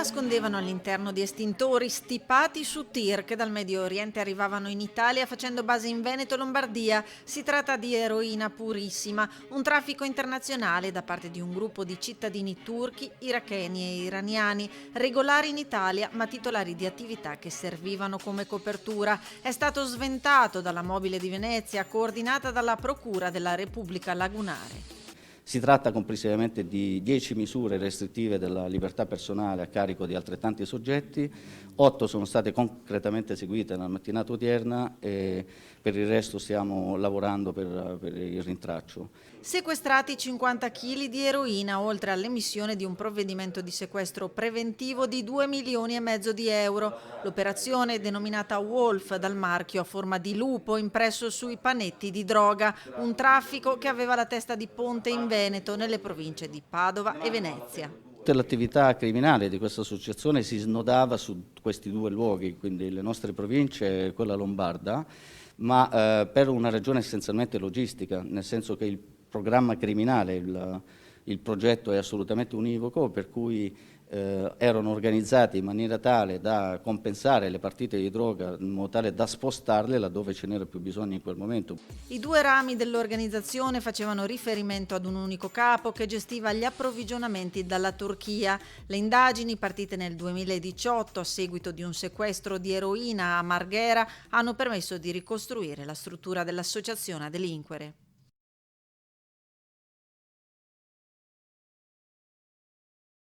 nascondevano all'interno di estintori stipati su tir che dal Medio Oriente arrivavano in Italia facendo base in Veneto e Lombardia. Si tratta di eroina purissima, un traffico internazionale da parte di un gruppo di cittadini turchi, iracheni e iraniani, regolari in Italia ma titolari di attività che servivano come copertura. È stato sventato dalla Mobile di Venezia, coordinata dalla Procura della Repubblica Lagunare. Si tratta complessivamente di 10 misure restrittive della libertà personale a carico di altrettanti soggetti, 8 sono state concretamente eseguite nella mattinata odierna e per il resto stiamo lavorando per il rintraccio. Sequestrati 50 kg di eroina, oltre all'emissione di un provvedimento di sequestro preventivo di 2,5 milioni di euro. L'operazione, denominata Wolf dal marchio a forma di lupo impresso sui panetti di droga, un traffico che aveva la testa di ponte in Veneto, nelle province di Padova e Venezia. Tutta l'attività criminale di questa associazione si snodava su questi due luoghi, quindi le nostre province e quella lombarda, ma per una ragione essenzialmente logistica, nel senso che il programma criminale, il progetto è assolutamente univoco, per cui erano organizzati in maniera tale da compensare le partite di droga, in modo tale da spostarle laddove ce n'era più bisogno in quel momento. I due rami dell'organizzazione facevano riferimento ad un unico capo che gestiva gli approvvigionamenti dalla Turchia. Le indagini, partite nel 2018 a seguito di un sequestro di eroina a Marghera, hanno permesso di ricostruire la struttura dell'associazione a delinquere.